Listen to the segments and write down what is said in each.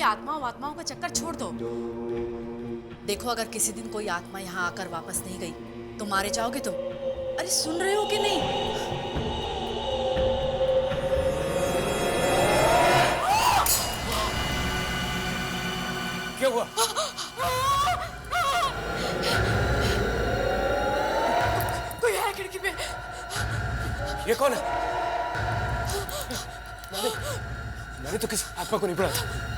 आत्माओं का चक्कर छोड़ दो। देखो, अगर किसी दिन कोई आत्मा यहाँ आकर वापस नहीं गई तो मारे जाओगे तुम। अरे सुन रहे हो कि नहीं? क्या हुआ? कोई है खिड़की पे। ये कौन है? मैंने तो किसी आत्मा को नहीं पढ़ा था।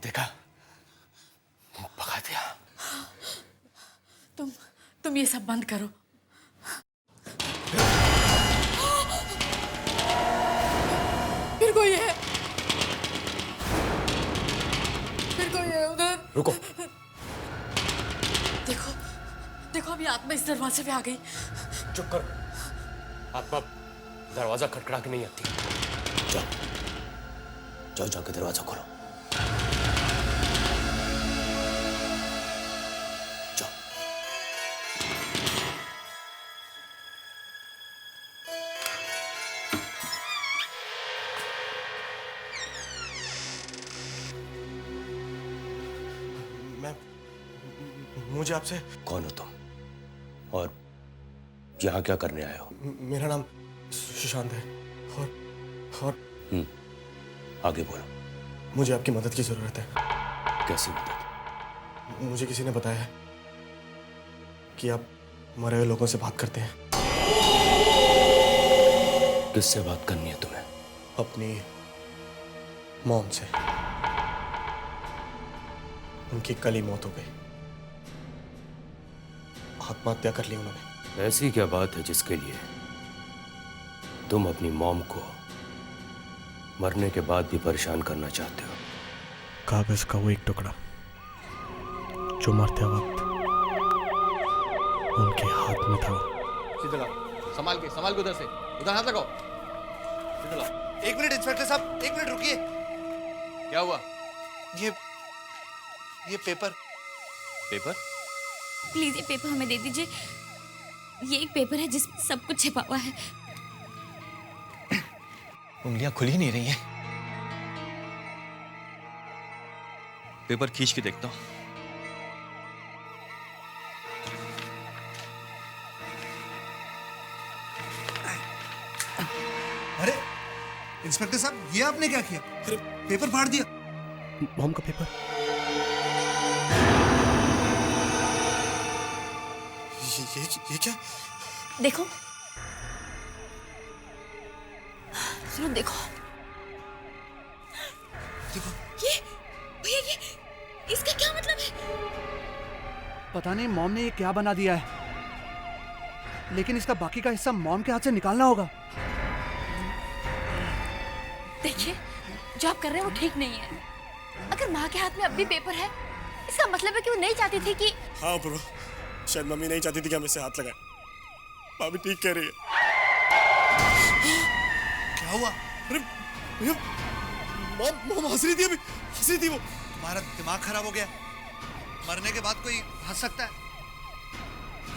देखा, भगा दिया। तुम ये सब बंद करो। फिर कोई है, उधर। रुको। देखो अभी आत्मा इस दरवाजे पे आ गई। चुप करो। आत्मा दरवाजा खटखटा के नहीं आती। जाओ जाके दरवाजा खोलो। जाओ। मुझे आपसे। कौन हो तुम और यहाँ क्या करने आए हो? मेरा नाम सुशांत है और आगे बोलो। मुझे आपकी मदद की जरूरत है। कैसी मदद? मुझे किसी ने बताया है कि आप मरे हुए लोगों से बात करते हैं। किससे बात करनी है तुम्हें? अपनी मॉम से। उनकी कल ही मौत हो गई। आत्महत्या कर ली उन्होंने। ऐसी क्या बात है जिसके लिए तुम अपनी मॉम को मरने के बाद भी परेशान करना चाहते हो? कागज का वो एक टुकड़ा जो मरते वक्त उनके हाथ में था। सीधे लाओ, संभाल के उधर से, उधर हाथ लगाओ। सीधे लाओ। एक मिनट इंस्पेक्टर साहब, एक मिनट रुकिए। क्या हुआ? ये पेपर प्लीज ये पेपर हमें दे दीजिए। ये एक पेपर है जिसमें सब कुछ छिपा हुआ है। उंगलियां खुली नहीं रही हैं। पेपर खींच के देखता हूं। अरे इंस्पेक्टर साहब, ये आपने क्या किया? अरे पेपर फाड़ दिया। मॉम का पेपर। ये क्या? देखो, सुनो, देखो ये भैया, ये इसका क्या मतलब है? पता नहीं मॉम ने ये क्या बना दिया है, लेकिन इसका बाकी का हिस्सा मॉम के हाथ से निकालना होगा। देखिए, जो आप कर रहे हैं वो ठीक नहीं है। अगर माँ के हाथ में अब भी पेपर है, इसका मतलब है कि वो नहीं चाहती थी कि। हाँ ब्रो, शायद मम्मी नहीं चाहती थी कि हम इससे हाथ लगाएं। भाभी ठीक कह रही है। क्या हुआ? अरे भैया, मॉम हंस रही थी, अभी हंस रही थी वो। तुम्हारा दिमाग खराब हो गया? मरने के बाद कोई हंस सकता है?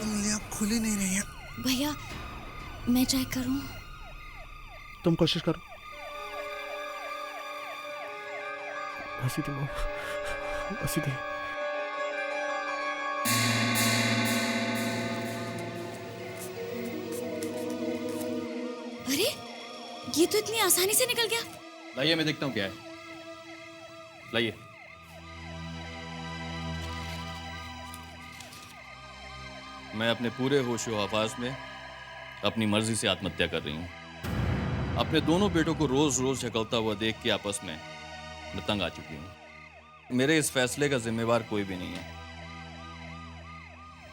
उंगलियां खुली नहीं रही हैं। भैया, मैं चेक करूं? तुम कोशिश करो। हंसी थी मॉम, हंसी थी। अरे, ये तो इतनी आसानी से निकल गया। लाइए, मैं देखता हूं क्या है। लाइए। मैं अपने पूरे होशो हवास में अपनी मर्जी से आत्महत्या कर रही हूं। अपने दोनों बेटों को रोज रोज झकलता हुआ देख के आपस में मैं तंग आ चुकी हूं। मेरे इस फैसले का जिम्मेवार कोई भी नहीं है।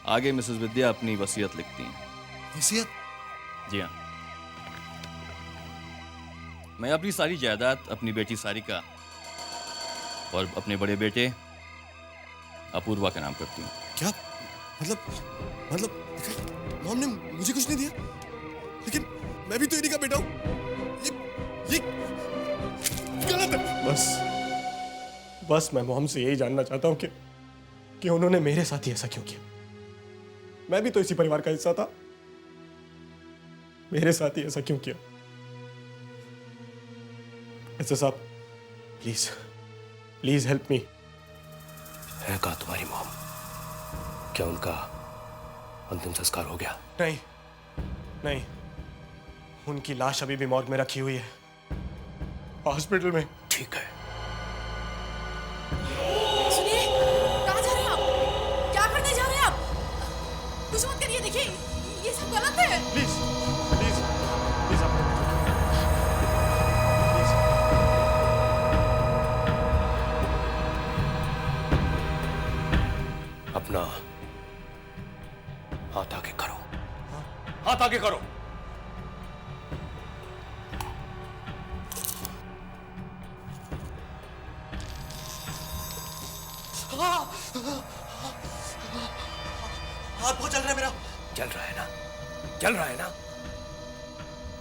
आगे मिसेस विद्या अपनी वसीयत लिखती हैं। वसीयत? जी हाँ। मैं अपनी सारी जायदाद अपनी बेटी सारिका और अपने बड़े बेटे अपूर्वा के नाम करती हूँ। क्या मतलब मॉम ने मुझे कुछ नहीं दिया, लेकिन मैं भी तो इन्हीं का बेटा हूँ। ये गलत है। बस मैं मॉम से यही जानना चाहता हूँ कि उन्होंने मेरे साथ ही ऐसा क्यों किया। मैं भी तो इसी परिवार का हिस्सा था, मेरे साथ ही ऐसा क्यों किया? ऐसा साहब, प्लीज प्लीज हेल्प मी। है कहाँ तुम्हारी मॉम? क्या उनका अंतिम संस्कार हो गया? नहीं नहीं, उनकी लाश अभी भी मॉर्ग में रखी हुई है, हॉस्पिटल में। ठीक है। सुनिए, कहाँ जा रहे हैं आप? क्या करने जा रहे हैं आप? कुछ मत करिए, देखिए ये सब गलत है। प्लीज प्लीज प्लीज आप प्लीज। अपना हाथ आगे करो, हाथ आगे करो। हाथ बहुत जल रहा है मेरा। जल रहा है ना? जल रहा है ना?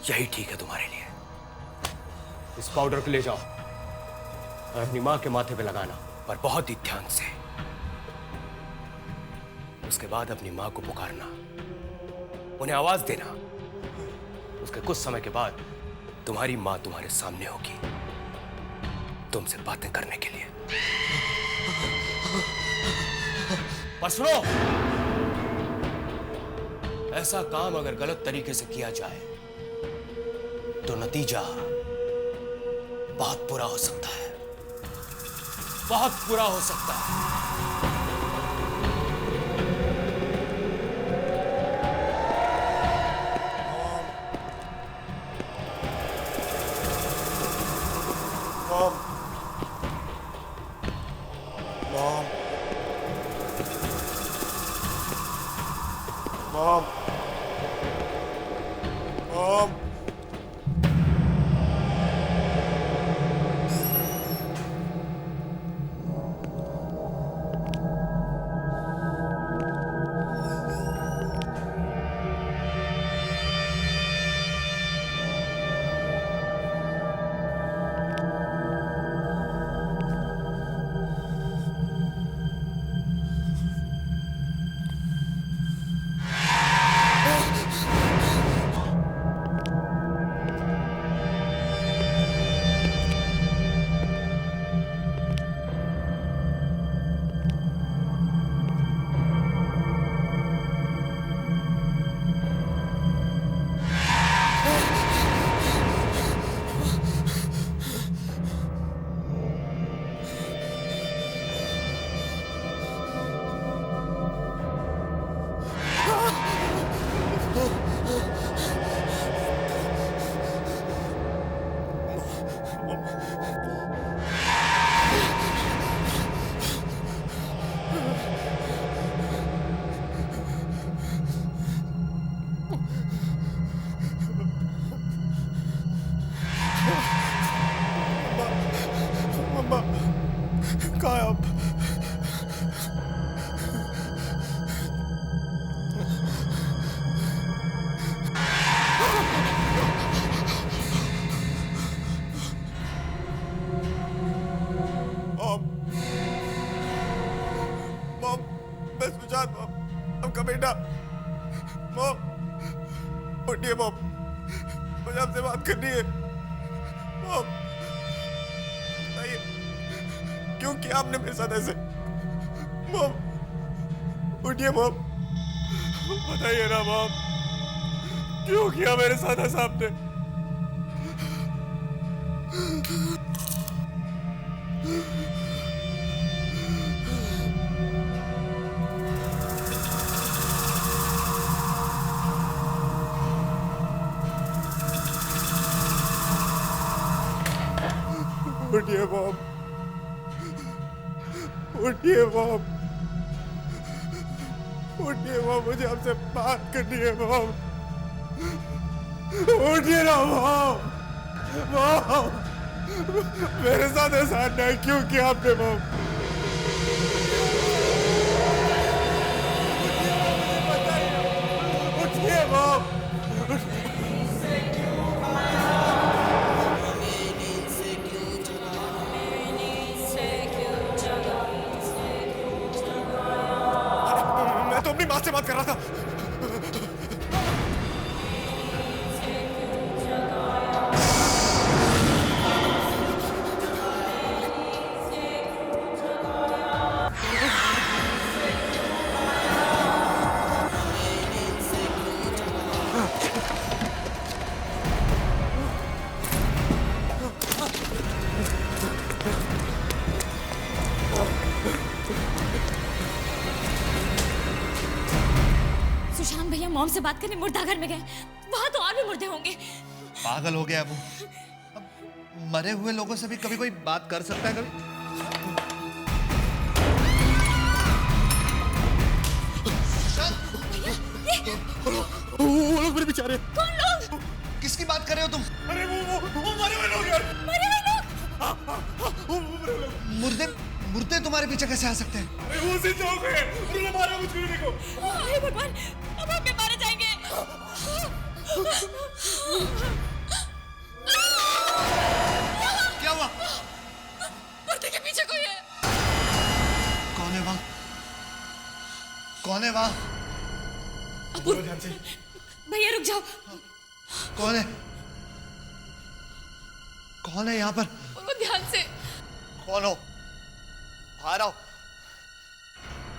यही ठीक है तुम्हारे लिए। इस पाउडर को ले जाओ और अपनी मां के माथे पे लगाना, पर बहुत ही ध्यान से। उसके बाद अपनी मां को पुकारना, उन्हें आवाज देना। उसके कुछ समय के बाद तुम्हारी मां तुम्हारे सामने होगी, तुमसे बातें करने के लिए। पर सुनो, ऐसा काम अगर गलत तरीके से किया जाए तो नतीजा बहुत बुरा हो सकता है, बहुत बुरा हो सकता है। Mom mom mom mom. मम्मा कहाँ है आप? मॉम, मैं सुजात मॉम, आपका बेटा। मॉम उठिए मॉम, मुझे आपसे बात करनी है। मॉम बताइए क्यों किया आपने मेरे साथ ऐसे? मॉम उठिए मॉम, बताइए ना मॉम, क्यों किया मेरे साथ ऐसा आपने? उठिए मॉम, उठिए मॉम, उठिए मॉम, मुझे आपसे बात करनी है मॉम। उठिए ना मॉम, मॉम मेरे साथ ऐसा अन्याय क्यों किया आपने मॉम? उठिए मॉम। बात कर रहा था। सुशांत भैया मॉम से बात करने मुर्दाघर में गए। वहां तो और भी मुर्दे होंगे। पागल हो गया वो। अब मरे हुए लोगों से भी कभी कोई बात कर सकता है कभी? वो लोग मेरे बेचारे। कौन लोग? किसकी बात कर रहे हो तुम? अरे वो मरे हुए लोग यार। मरे हुए लोग? वो मरे हुए लोग। मुर्दे मुर्दे तुम्हारे पीछे कैसे आ सकते हैं? अरे वो जिंदा हो गए। उन्होंने मारा मुझ को। हे भगवान, अब हम भी मारे जाएंगे। क्या हुआ? मुर्दे के पीछे कोई है। कौन है वहां? कौन है वहां? अपूर्व, भैया रुक जाओ। कौन है? कौन है यहाँ पर? बोलो ध्यान से। कौन हो? बाहर आओ।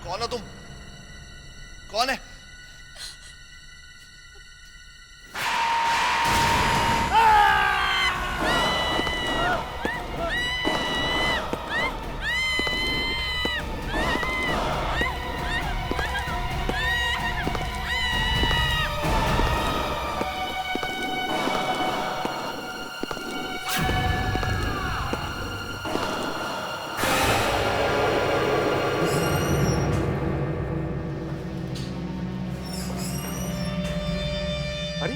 कौन हो तुम? कौन है? अरे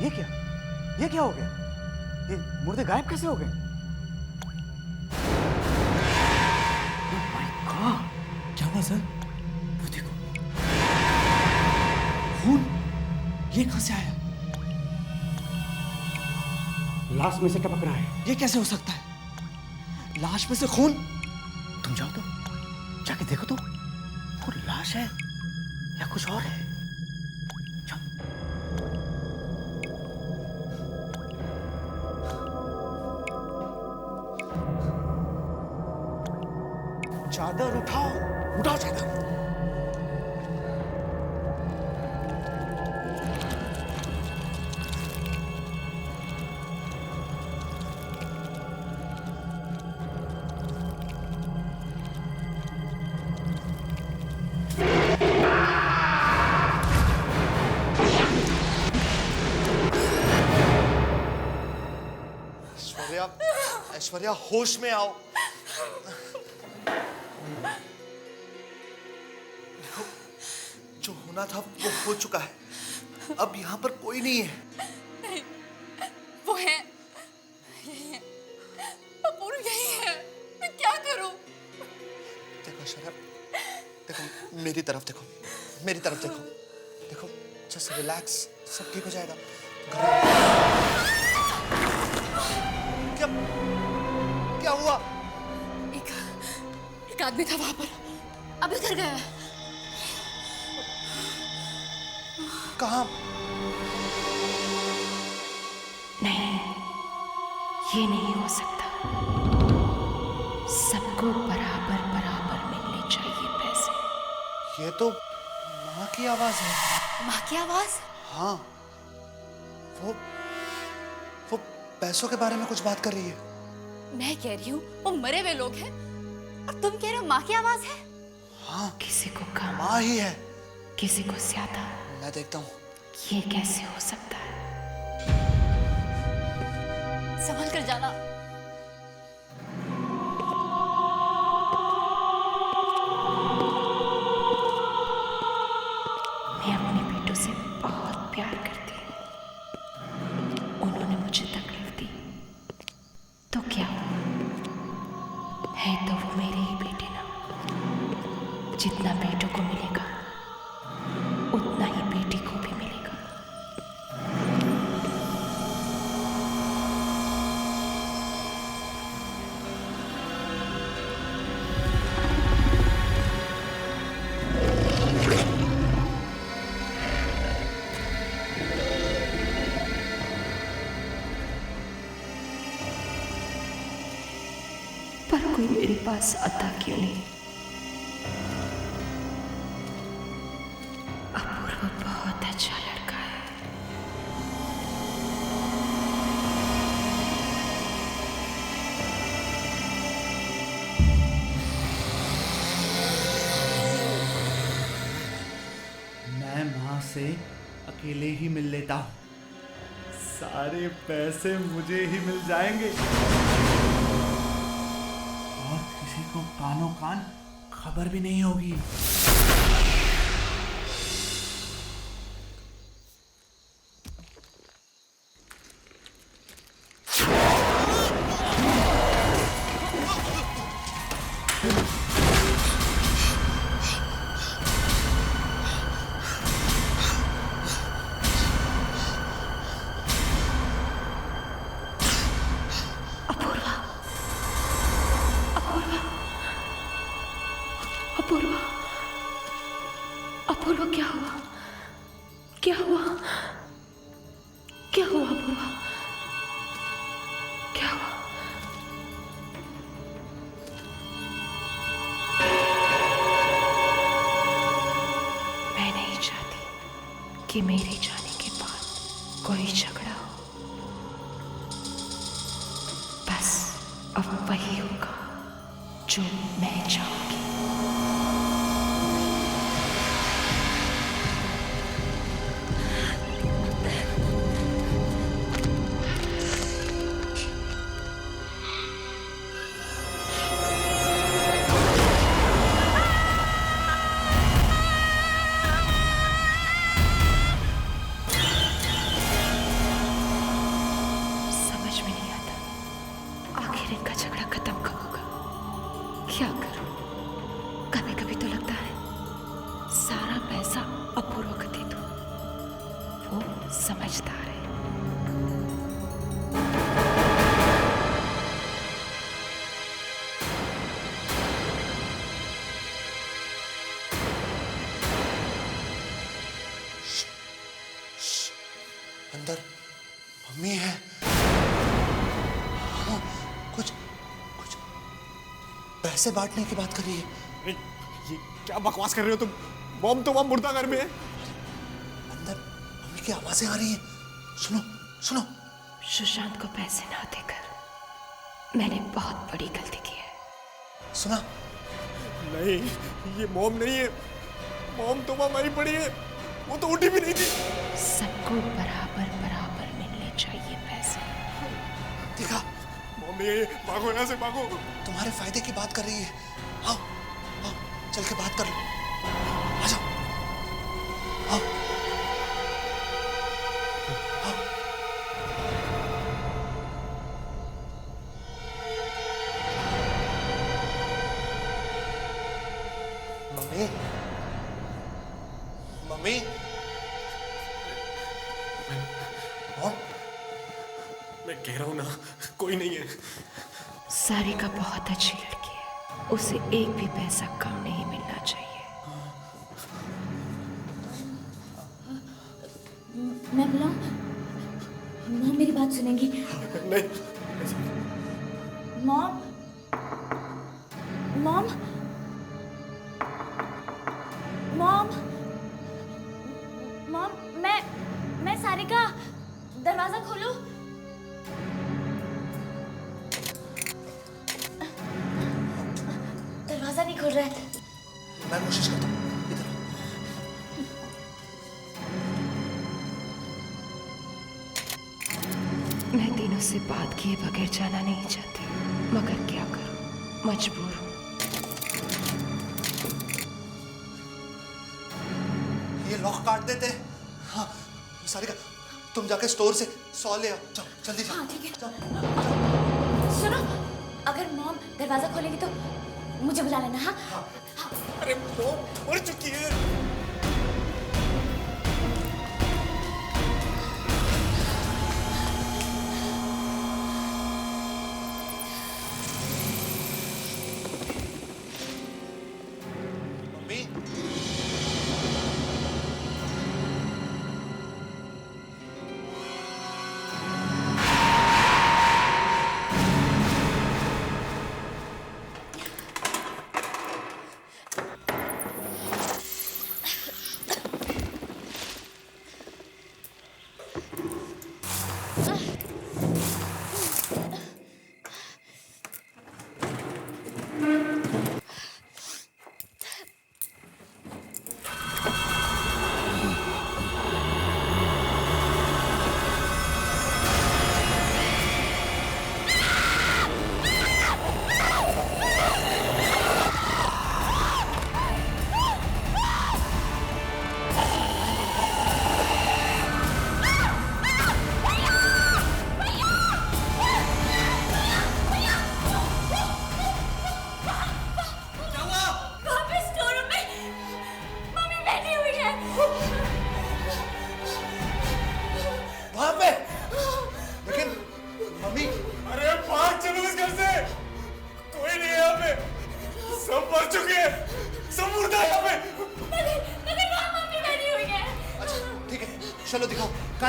ये क्या हो गया? ये मुर्दे गायब कैसे हो गए? Oh my God! क्या हुआ सर? वो देखो, खून ये कहां से आया? लाश में से टपक रहा है। ये कैसे हो सकता है? लाश में से खून? तुम जाओ तो, जाके देखो तो, वो लाश है या कुछ और है? चादर उठाओ, उठाओ चादर। ऐश्वर्या, ऐश्वर्या होश में आओ। देखो, जो होना था वो हो चुका है। अब यहाँ पर कोई नहीं है। नहीं, वो है, यही है, अपूर्व यही है। मैं क्या करूं? देखो ऐश्वर्या, देखो मेरी तरफ देखो, मेरी तरफ देखो, देखो जस्ट रिलैक्स, सब ठीक हो जाएगा। क्या क्या हुआ? एक आदमी था वहां पर, अब इधर गया है। कहाँ? नहीं, ये नहीं हो सकता। सबको बराबर बराबर मिलने चाहिए पैसे। ये तो माँ की आवाज है। माँ की आवाज? हाँ, वो पैसों के बारे में कुछ बात कर रही है। मैं कह रही हूँ वो मरे हुए लोग हैं, और तुम कह रहे हो माँ की आवाज है? हाँ, किसी को कम, माँ ही है। किसी को ज्यादा। मैं देखता हूँ। ये कैसे हो सकता है? संभल कर जाना। मैं अपने बेटों से बहुत प्यार करती हूँ। उन्होंने मुझे तकलीफ दी तो क्या हुआ? है तो वो मेरे ही बेटे ना। जितना बेटों को मिलेगा उतना ही बेटी को भी मिलेगा। कोई मेरे पास आता क्यों नहीं? अपूर्व बहुत अच्छा लड़का है। मैं माँ से अकेले ही मिल लेता हूँ, सारे पैसे मुझे ही मिल जाएंगे और किसी को कानों कान खबर भी नहीं होगी। अपूर्वा, अपूर्वा, क्या हुआ? क्या हुआ? क्या हुआ अपूर्वा? क्या हुआ? मैं नहीं चाहती कि मेरे जाने के बाद कोई झगड़ा हो। बस अब वही होगा जो मैं चाहूंगी। समझ में नहीं आता आखिर इनका झगड़ा खत्म कब होगा। क्या करूं? कभी कभी तो लगता है सारा पैसा अपूर्व को दे दूं, वो समझदार है। अंदर मम्मी है। हाँ, कुछ कुछ पैसे बांटने की बात कर रही है। अरे ये क्या बकवास कर रहे हो तुम? मॉम तो वहां मुर्दा घर में है। अंदर मम्मी की आवाजें आ रही हैं। सुनो सुनो। सुशांत को पैसे ना देकर मैंने बहुत बड़ी गलती की है। सुना? नहीं, ये मॉम नहीं है। मॉम तो वहां मरी पड़ी है, वो तो उठी भी नहीं थी। सबको बराबर बराबर मिलने चाहिए पैसे। देखा? मॉम नहीं है, भागो यहाँ से भागो। तुम्हारे फायदे की बात कर रही है। आओ आओ चल के बात कर लो। आ जाओ आओ आओ। मम्मी मम्मी मॉम, मैं कह रहा हूँ ना, कोई नहीं है। सारिका बहुत अच्छी लड़की है, उसे एक भी पैसा कम नहीं मिलना चाहिए। मैं बुलाऊं? मॉम मेरी बात सुनेंगी। नहीं। मॉम, मॉम, मॉम, मॉम, मैं सारिका, दरवाजा खोलो। दरवाजा नहीं खोल रहा है। मैं कोशिश करता हूँ। इधर मैं दिनों से बात किए बगैर जाना नहीं चाहती, मगर क्या करूं, मजबूर हूं। ये लॉक काट देते हैं। हाँ सारिका, तुम जाके स्टोर से 100 ले आओ। जाओ जल्दी जाओ। हाँ ठीक है। जाओ। सुनो, अगर मॉम दरवाजा खोलेगी तो मुझे बुला लेना। हाँ अरे मॉम मर चुकी है। मम्मी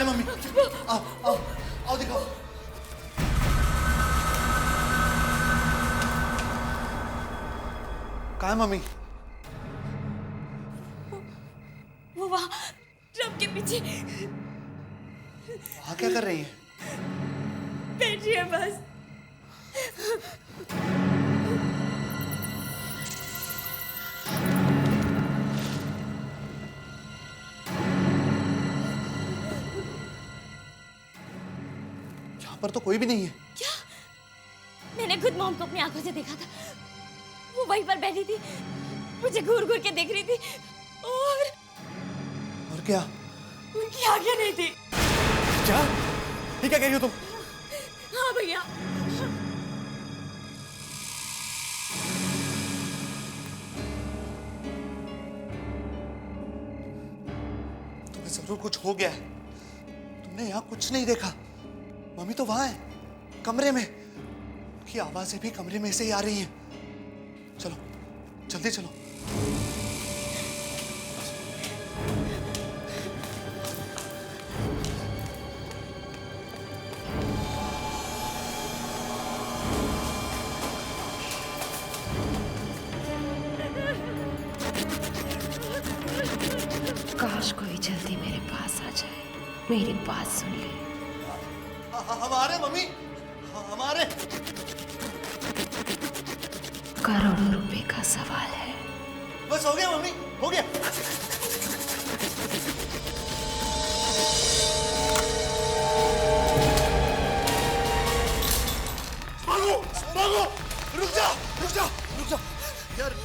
है मम्मी? आओ आओ आओ दिखाओ। कहाँ है मम्मी? वो वहाँ ट्रक के पीछे वहाँ क्या कर रही है? बैठ रही है बस। यहाँ पर तो कोई भी नहीं है। क्या? मैंने खुद मॉम को अपनी आंखों से देखा था। वो वहीं पर बैठी थी, मुझे घूर घूर के देख रही थी और क्या? उनकी आंखें नहीं थी। क्या? ये क्या कह रही हो तुम? हाँ भैया। तुम्हें जरूर कुछ हो गया है। तुमने यहाँ कुछ नहीं देखा। मम्मी तो वहां है, कमरे में। उनकी आवाजें भी कमरे में से ही आ रही हैं। चलो जल्दी चलो। काश कोई जल्दी मेरे पास आ जाए, मेरी बात सुन ले। हमारे मम्मी, हमारे करोड़ों रुपए का सवाल है। बस हो गया मम्मी, हो गया। भागो भागो, रुक जा रुक जा रुक जा यार,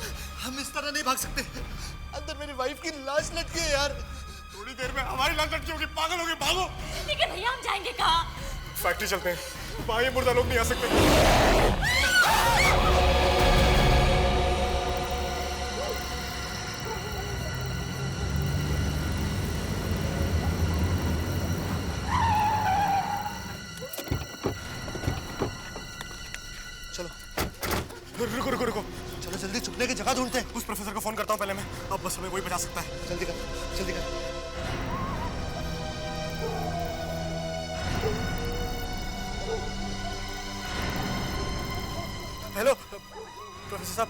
हम इस तरह नहीं भाग सकते। अंदर मेरी वाइफ की लाश लटकी है यार। थोड़ी देर में हमारी लाश लटकी होगी। पागल होगे, भागो। लेकिन भैया हम जाएंगे कहाँ? फैक्ट्री चलते हैं, वहां ये मुर्दा लोग नहीं आ सकते। चलो रुको रुको रुको, चलो जल्दी छुपने की जगह ढूंढते हैं। उस प्रोफेसर को फोन करता हूँ पहले मैं। अब बस हमें वही बचा सकता है। जल्दी कर जल्दी कर। हेलो प्रोफेसर साहब,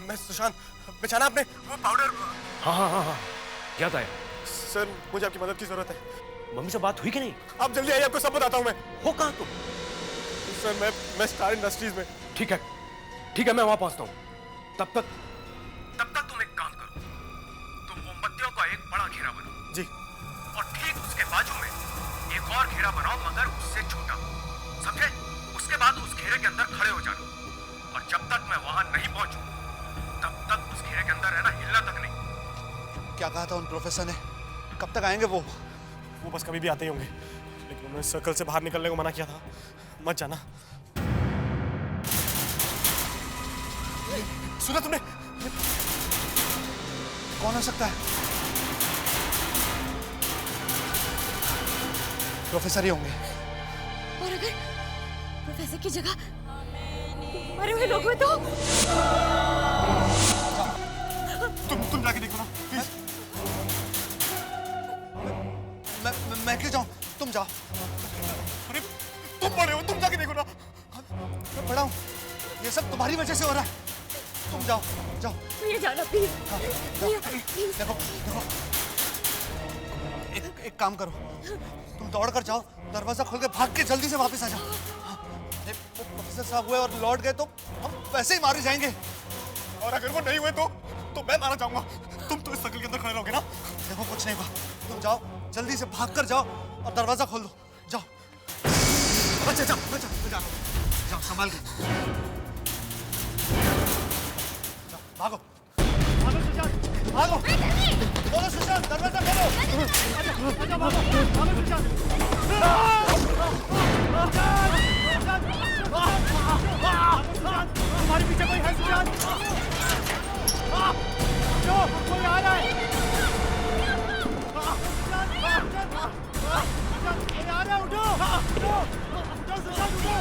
मैं सुशांत। पहचाना आपने वो पाउडर? हाँ याद आया। सर मुझे आपकी मदद की जरूरत है। मम्मी से बात हुई कि नहीं? आप जल्दी आइए, आपको सब बताता हूँ मैं। हो कहाँ तुम? सर मैं स्टार इंडस्ट्रीज में। ठीक है मैं वहां पहुंचता हूँ। तब तक तुम एक काम करो, तुम मोमबत्तियों का एक बड़ा घेरा बनाओ जी, और ठीक उसके बाजू में एक और घेरा बनाओ, मगर उससे छोटा, समझे? उसके बाद उस घेरे के अंदर खड़े हो जाना, और जब तक मैं वहां नहीं पहुंचूं तब तक उस घेरे के अंदर रहना, हिलना तक नहीं। क्या कहा था उन प्रोफेसर ने? कब तक आएंगे वो? वो बस कभी भी आते ही होंगे, लेकिन उन्होंने सर्कल से बाहर निकलने को मना किया था। मत जाना। सुना तुमने? कौन हो सकता है? प्रोफेसर ही होंगे। और अगर प्रोफेसर की जगह मरे हुए लोग हुए तो? तुम जाके देखो ना प्लीज। मैं क्यों जाऊं? तुम जाओ। अरे तुम बड़े हो, तुम जाके देखो ना। मैं बड़ा हूं, ये सब तुम्हारी वजह से हो रहा है। तुम जाओ जाओ। ये जाना प्लीज। देखो देखो, एक काम करो, तुम दौड़ कर जाओ, दरवाजा खोल के भाग के जल्दी से वापस आ जाओ। अरे वो प्रोफेसर साहब हुए और लौट गए तो हम वैसे ही मारे जाएंगे। और अगर वो नहीं हुए तो मैं मारा जाऊंगा। तुम तो इस सर्कल के अंदर खड़े रहोगे ना। देखो कुछ नहीं हुआ, तुम जाओ जल्दी से भाग कर जाओ और दरवाजा खोल दो। जाओ। अच्छा जाओ जाओ जाओ, संभाल के जाओ, भागो भागो सुशांत, भागो। बोलो सुशांत, दरवाजा खोलो। आजा भागो सुशांत। हमारे पीछे कोई है सुशांत? जो कोई आ रहा है। उठो सुशांत, उठो।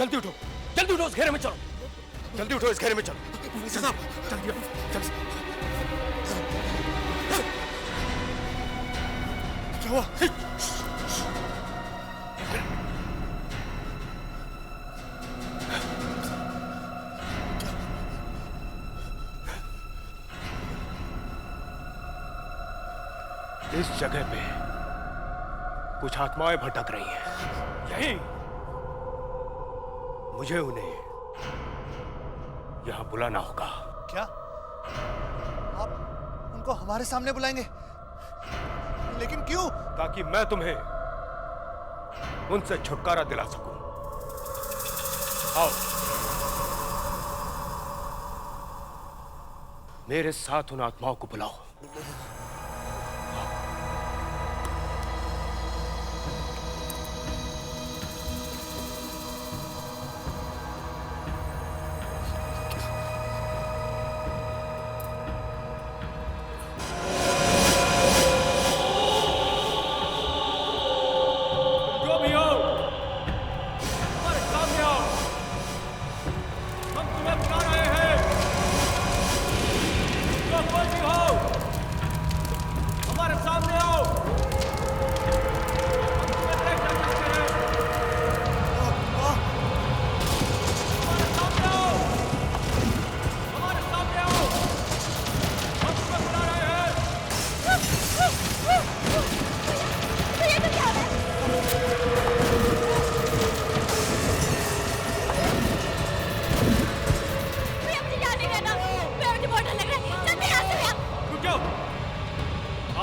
जल्दी उठो, जल्दी उठो, इस घेरे में चलो, जल्दी उठो, इस घेरे में चलो। साहब जल्दी जल्दी। क्या हुआ? इस जगह पे कुछ आत्माएं भटक रही हैं। यही मुझे उन्हें यहां बुलाना होगा। क्या आप उनको हमारे सामने बुलाएंगे? लेकिन क्यों? ताकि मैं तुम्हें उनसे छुटकारा दिला सकूं। आओ, मेरे साथ उन आत्माओं को बुलाओ।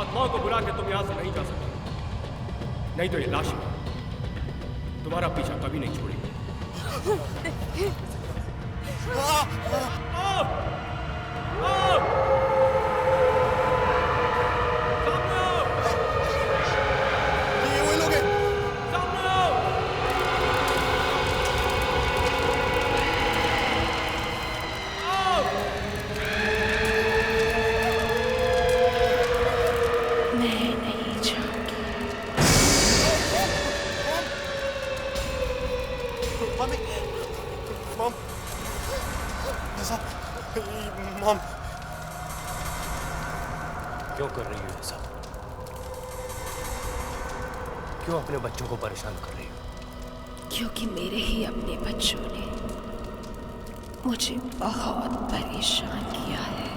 आत्माओं को बुला के तुम यहां से नहीं जा सकते, नहीं तो ये लाश तुम्हारा पीछा कभी नहीं छोड़ेगी। ये वही लोग हैं। मैं नहीं जाऊंगी। मम्मी, मॉम, मॉम, क्यों कर रही हो ये सब? क्यों अपने बच्चों को परेशान कर रही हो? क्योंकि मेरे ही अपने बच्चों ने मुझे बहुत परेशान किया है।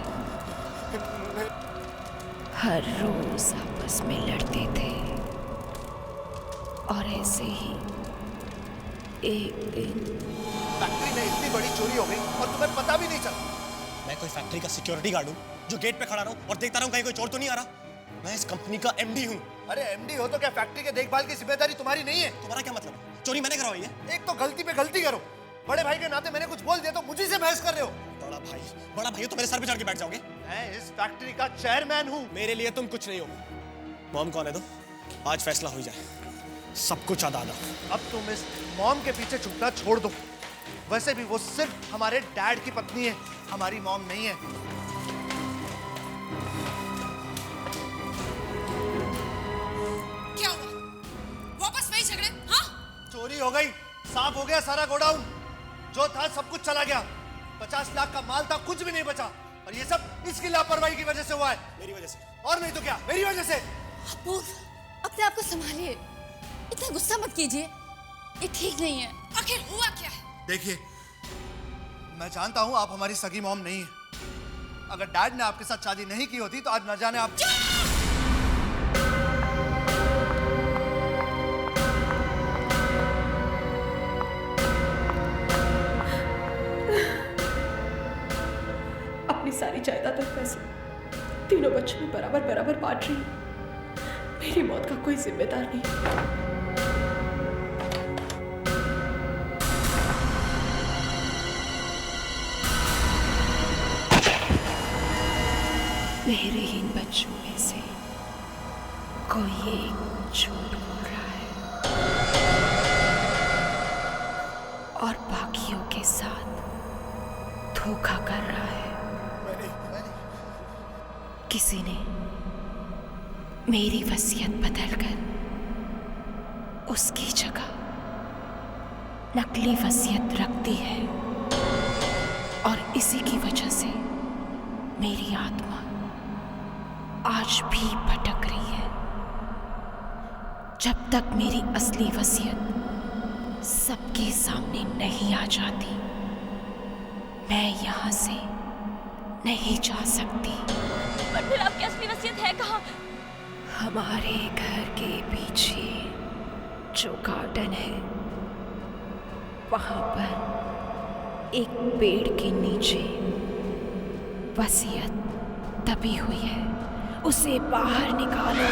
हर रोज आपस में लड़ते थे और ऐसे ही एक दिन फैक्ट्री में इतनी बड़ी चोरी हो गई और तुम्हें पता भी नहीं चला। मैं कोई फैक्ट्री का सिक्योरिटी गार्ड हूँ जो गेट पे खड़ा रहूं और देखता रहूं कहीं कोई चोर तो नहीं आ रहा? मैं इस कंपनी का एमडी हूँ। अरे एमडी हो तो क्या फैक्ट्री के देखभाल की जिम्मेदारी तुम्हारी नहीं है? तुम्हारा क्या मतलब है? चोरी मैंने करवाई है। एक तो गलती पे गलती करो, बड़े भाई के नाते मैंने कुछ बोल दिया तो मुझे से बहस कर रहे हो। बड़ा भाई हो तो मेरे सर पे चढ़ के बैठ जाओगे? मैं इस फैक्ट्री का चेयरमैन हूँ। मेरे लिए तुम कुछ नहीं हो। मॉम कौन है? तो आज फैसला हो जाए, सब कुछ आधा आधा। अब तुम इस मॉम के पीछे छुपना छोड़ दो। वैसे भी वो सिर्फ हमारे डैड की पत्नी है, हमारी मॉम नहीं है। क्या हुआ? वापस वही झगड़े? हाँ? चोरी हो गई, साफ हो गया सारा गोडाउन, जो था सब कुछ चला गया। 50 लाख का माल था, कुछ भी नहीं बचा। और ये सब इसकी लापरवाही की वजह से हुआ है। मेरी वजह से? और नहीं तो क्या, मेरी वजह से। अपूर्व, अपने आप को संभालिए, इतना गुस्सा मत कीजिए, ये ठीक नहीं है। आखिर हुआ क्या है? देखिए, मैं जानता हूं आप हमारी सगी मॉम नहीं है। अगर डैड ने आपके साथ शादी नहीं की होती तो आज न जाने आप। अपनी सारी जायदाद और पैसे तीनों बच्चों में बराबर बराबर बांट रही हूँ। मेरी मौत का कोई जिम्मेदार नहीं। मेरे इन बच्चों में से कोई एक झूठ बोल रहा है और बाकियों के साथ धोखा कर रहा है। किसी ने मेरी वसीयत बदलकर उसकी जगह नकली वसीयत रखती है और इसी की वजह से मेरी आत्मा आज भी भटक रही है। जब तक मेरी असली वसीयत सबके सामने नहीं आ जाती, मैं यहाँ से नहीं जा सकती। पर फिर आपकी असली वसीयत है कहाँ? हमारे घर के पीछे जो गार्डन है, वहां पर एक पेड़ के नीचे वसीयत दबी हुई है, उसे बाहर निकालो।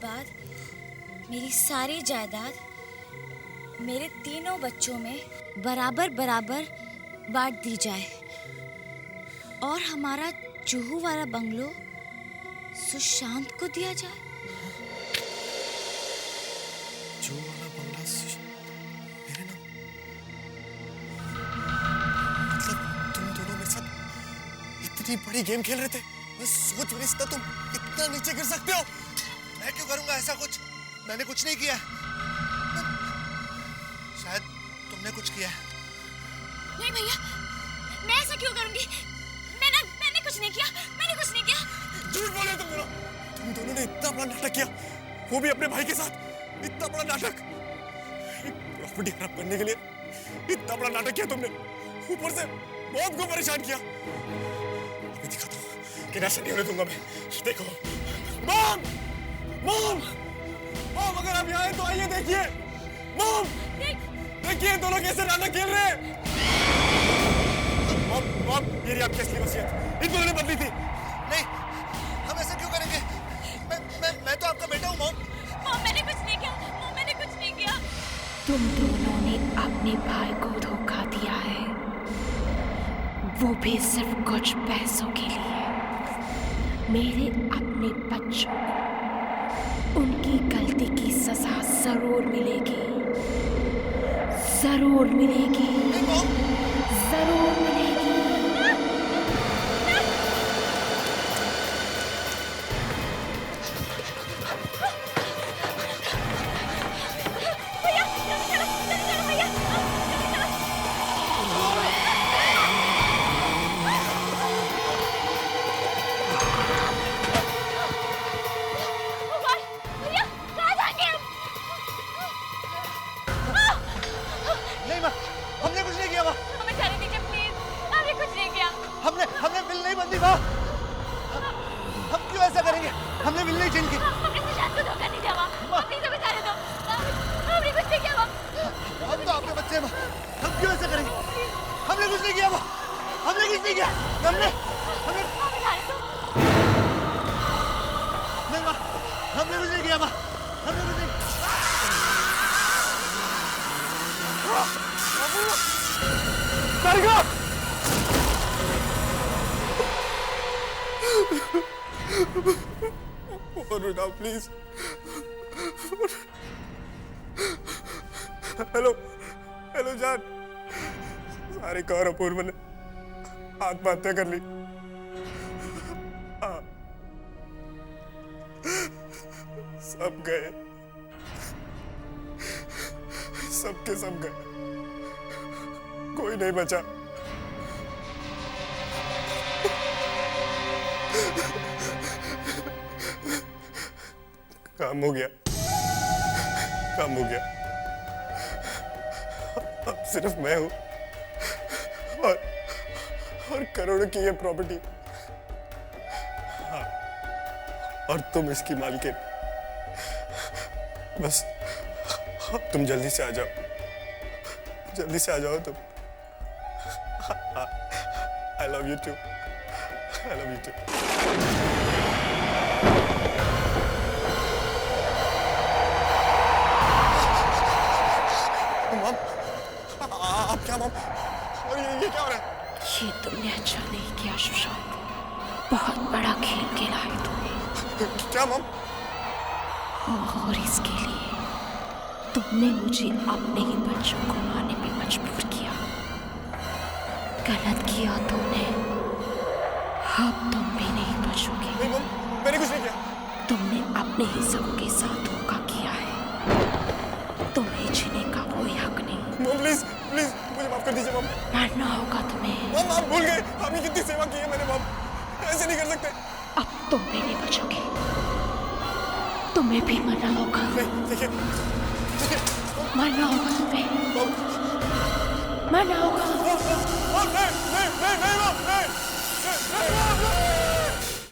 बाद मेरी सारी जायदाद मेरे तीनों बच्चों में बराबर बराबर बांट दी जाए और हमारा जुहू वाला बंगलो सुशांत को दिया जाए। जुहू वाला बंगला मेरे नाम? मतलब तुम दोनों मेरे साथ इतनी बड़ी गेम खेल रहे थे? मैं सोच भी नहीं सकता तुम इतना नीचे गिर सकते हो। मैं क्यों करूंगा ऐसा कुछ? मैंने कुछ नहीं किया। शायद तुमने कुछ किया है। नहीं भैया, मैं ऐसा क्यों करूंगी? मैंने कुछ नहीं किया। मैंने कुछ नहीं किया। झूठ बोले तुम दोनों ने इतना बड़ा नाटक किया, वो भी अपने भाई के साथ। इतना बड़ा नाटक, प्रॉपर्टी खराब करने के लिए इतना बड़ा नाटक किया तुमने, ऊपर से मौत को परेशान किया। अभी दिखाता हूँ कि ऐसा नहीं होने दूंगा मैं। देखो मॉम, मॉम, मॉम, अगर आप यहाँ हैं तो आइए देखिए। मॉम, देखिए दोनों कैसे नाटक खेल रहे हैं। मॉम, मॉम, ये रही आपकी असली वसीयत, इन दोनों ने बदली थी। नहीं, हम ऐसा क्यों करेंगे? मैं तो आपका बेटा हूँ मॉम। मॉम, मैंने कुछ नहीं किया। मॉम, मैंने कुछ नहीं किया। तुम दोनों ने अपने भाई को धोखा दिया है, वो भी सिर्फ कुछ पैसों के लिए। मेरे अपने बच्चों को उनकी गलती की सजा जरूर मिलेगी, जरूर मिलेगी, जरूर मिलेगी। भैया, चलो भैया। भैया, कहाँ जाएंगे हम? नहीं माँ, हमने कुछ नहीं किया माँ। हमें जाने दीजिए हमने नहीं माँ, हमने कुछ नहीं किया माँ, हमने कुछ नहीं। और उठाओ प्लीज। हेलो हेलो जान, सारे कौर अपूर्व ने आत्महत्या कर ली। हाँ। सब गए, सबके सब गए, कोई नहीं बचा। काम हो गया, काम हो गया। अब सिर्फ मैं हूं और करोड़ों की ये प्रॉपर्टी। हाँ, और तुम इसकी मालकिन। बस तुम जल्दी से आ जाओ, जल्दी से आ जाओ तुम। I love you too. I love you too. मम, आप क्या मम? और ये क्या हो रहा है? ये तुमने अच्छा नहीं किया सुशांत, बहुत बड़ा खेल खेला है तुमने। क्या मम? और इसके लिए तुमने मुझे अपने ही बच्चों को मारने पे मजबूर किया। गलत किया तुमने, अब तुम भी नहीं बचोगे। नहीं मम, मैंने कुछ नहीं किया। तुमने अपने ही सबों के साथ धोखा किया है, तुम्हें जीने का कोई हक नहीं। मम प्लीज प्लीज मुझे माफ कर दीजिए मम। मरना होगा तुम्हें। मम आप भूल गए, आपने कितनी सेवा की है मैंने मम, ऐसे नहीं कर सकते। अब तुम भी नहीं बचोगे, तुम्हें भी मरना होगा। नहीं देखिए, मरना होगा तुम्हें, मरना होगा।